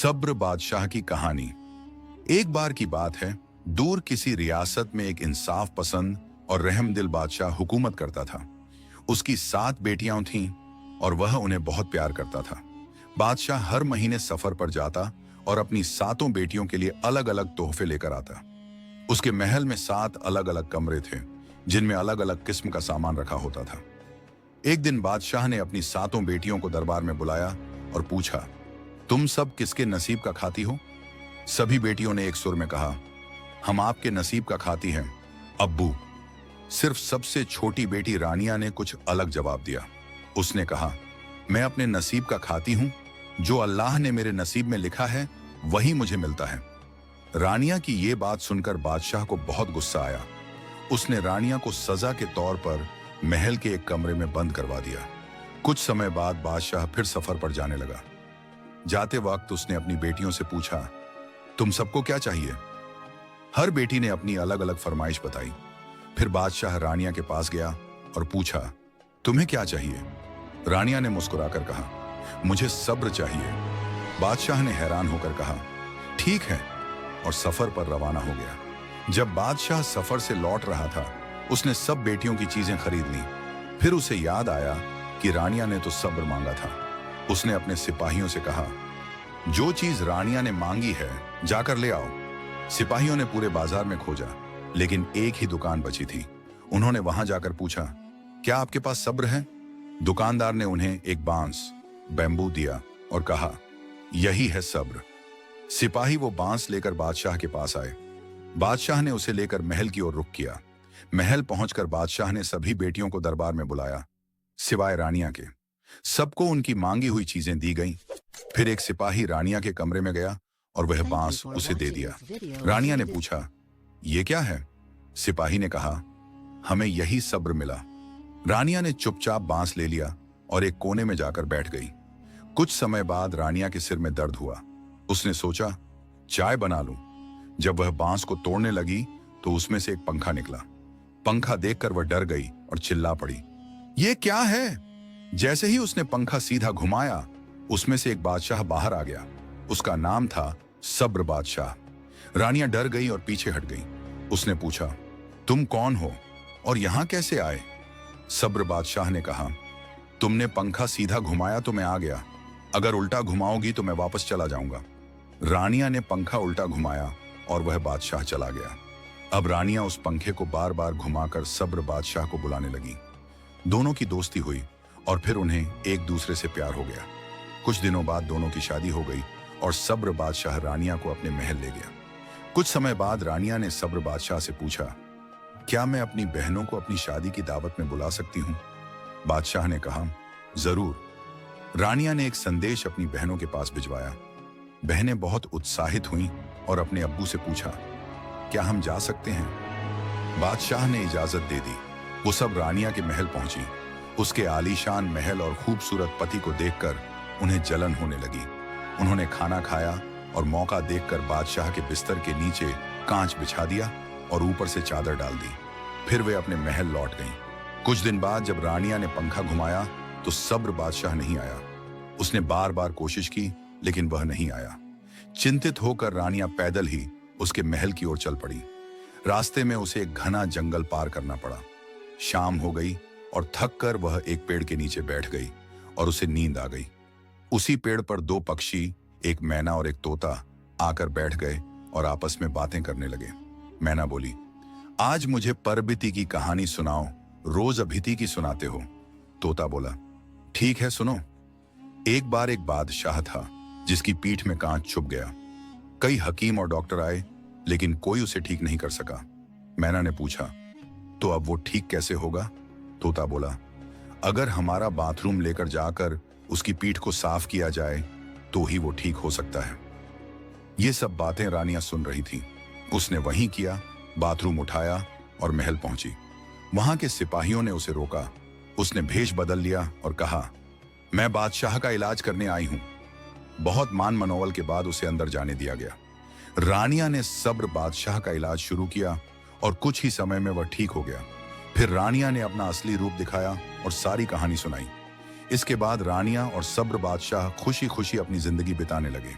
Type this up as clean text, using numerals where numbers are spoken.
सब्र बादशाह की कहानी। एक बार की बात है, दूर किसी रियासत में एक इंसाफ पसंद और रहमदिल बादशाह हुकूमत करता था। उसकी 7 बेटियां थीं और वह उन्हें बहुत प्यार करता था। बादशाह हर महीने सफर पर जाता और अपनी 7 बेटियों के लिए अलग अलग तोहफे लेकर आता। उसके महल में 7 अलग अलग कमरे थे, जिनमें अलग अलग किस्म का सामान रखा होता था। एक दिन बादशाह ने अपनी 7 बेटियों को दरबार में बुलाया और पूछा, तुम सब किसके नसीब का खाती हो? सभी बेटियों ने एक सुर में कहा, हम आपके नसीब का खाती हैं, अब्बू। सिर्फ सबसे छोटी बेटी रानिया ने कुछ अलग जवाब दिया। उसने कहा, मैं अपने नसीब का खाती हूं, जो अल्लाह ने मेरे नसीब में लिखा है वही मुझे मिलता है। रानिया की ये बात सुनकर बादशाह को बहुत गुस्सा आया। उसने रानिया को सजा के तौर पर महल के एक कमरे में बंद करवा दिया। कुछ समय बाद बादशाह फिर सफर पर जाने लगा। जाते वक्त उसने अपनी बेटियों से पूछा, तुम सबको क्या चाहिए? हर बेटी ने अपनी अलग अलग फरमाइश बताई। फिर बादशाह रानिया के पास गया और पूछा, तुम्हें क्या चाहिए? रानिया ने मुस्कुराकर कहा, मुझे सब्र चाहिए। बादशाह ने हैरान होकर कहा, ठीक है, और सफर पर रवाना हो गया। जब बादशाह सफर से लौट रहा था, उसने सब बेटियों की चीजें खरीद ली। फिर उसे याद आया कि रानिया ने तो सब्र मांगा था। उसने अपने सिपाहियों से कहा, जो चीज रानिया ने मांगी है जाकर ले आओ। सिपाहियों ने पूरे बाजार में खोजा, लेकिन एक ही दुकान बची थी। उन्होंने वहां जाकर पूछा, क्या आपके पास सब्र है? दुकानदार ने उन्हें एक बांस, बैम्बू दिया और कहा, यही है सब्र। सिपाही वो बांस लेकर बादशाह के पास आए। बादशाह ने उसे लेकर महल की ओर रुख किया। महल पहुंचकर बादशाह ने सभी बेटियों को दरबार में बुलाया, सिवाय रानिया के। सबको उनकी मांगी हुई चीजें दी गईं। फिर एक सिपाही रानिया के कमरे में गया और वह बांस उसे दे दिया। रानिया ने पूछा, ये क्या है? सिपाही ने कहा, हमें यही सब्र मिला। रानिया ने चुपचाप बांस ले लिया और एक कोने में जाकर बैठ गई। कुछ समय बाद रानिया के सिर में दर्द हुआ। उसने सोचा, चाय बना लूं। जब वह बांस को तोड़ने लगी तो उसमें से एक पंखा निकला। पंखा देखकर वह डर गई और चिल्ला पड़ी, ये क्या है? जैसे ही उसने पंखा सीधा घुमाया, उसमें से एक बादशाह बाहर आ गया। उसका नाम था सब्र बादशाह। रानिया डर गई और पीछे हट गई। उसने पूछा, तुम कौन हो और यहां कैसे आए? सब्र बादशाह ने कहा, तुमने पंखा सीधा घुमाया तो मैं आ गया, अगर उल्टा घुमाओगी तो मैं वापस चला जाऊंगा। रानिया ने पंखा उल्टा घुमाया और वह बादशाह चला गया। अब रानिया उस पंखे को बार बार घुमाकर सब्र बादशाह को बुलाने लगी। दोनों की दोस्ती हुई और फिर उन्हें एक दूसरे से प्यार हो गया। कुछ दिनों बाद दोनों की शादी हो गई और सब्र बादशाह रानिया को अपने महल ले गया। कुछ समय बाद रानिया ने सब्र बादशाह से पूछा, क्या मैं अपनी बहनों को अपनी शादी की दावत में बुला सकती हूँ? बादशाह ने कहा, जरूर। रानिया ने एक संदेश अपनी बहनों के पास भिजवाया। बहनें बहुत उत्साहित हुईं और अपने अब्बू से पूछा, क्या हम जा सकते हैं? बादशाह ने इजाजत दे दी। वो सब रानिया के महल पहुंची। उसके आलीशान महल और खूबसूरत पति को देखकर उन्हें जलन होने लगी। उन्होंने खाना खाया और मौका देखकर बादशाह के बिस्तर के नीचे कांच बिछा दिया और ऊपर से चादर डाल दी। फिर वे अपने महल लौट गईं। कुछ दिन बाद जब रानिया ने पंखा घुमाया तो सब्र बादशाह नहीं आया। उसने बार बार कोशिश की, लेकिन वह नहीं आया। चिंतित होकर रानिया पैदल ही उसके महल की ओर चल पड़ी। रास्ते में उसे एक घना जंगल पार करना पड़ा। शाम हो गई और थक कर वह एक पेड़ के नीचे बैठ गई और उसे नींद आ गई। उसी पेड़ पर 2 पक्षी, एक मैना और एक तोता, आकर बैठ गए और आपस में बातें करने लगे। मैना बोली, आज मुझे परबिती की कहानी सुनाओ, रोज अभिति की सुनाते हो। तोता बोला, ठीक है, सुनो। एक बार एक बादशाह था जिसकी पीठ में कांच छुप गया। कई हकीम और डॉक्टर आए, लेकिन कोई उसे ठीक नहीं कर सका। मैना ने पूछा, तो अब वो ठीक कैसे होगा? तोता बोला, अगर हमारा बाथरूम लेकर जाकर उसकी पीठ को साफ किया जाए तो ही वो ठीक हो सकता है। ये सब बातें रानिया सुन रही थी। उसने वहीं किया, बाथरूम उठाया और महल पहुंची। वहां के सिपाहियों ने उसे रोका। उसने भेष बदल लिया और कहा, मैं बादशाह का इलाज करने आई हूं। बहुत मान मनोवल के बाद उसे अंदर जाने दिया गया। रानिया ने सब्र बादशाह का इलाज शुरू किया और कुछ ही समय में वह ठीक हो गया। फिर रानिया ने अपना असली रूप दिखाया और सारी कहानी सुनाई। इसके बाद रानिया और सब्र बादशाह खुशी खुशी अपनी जिंदगी बिताने लगे।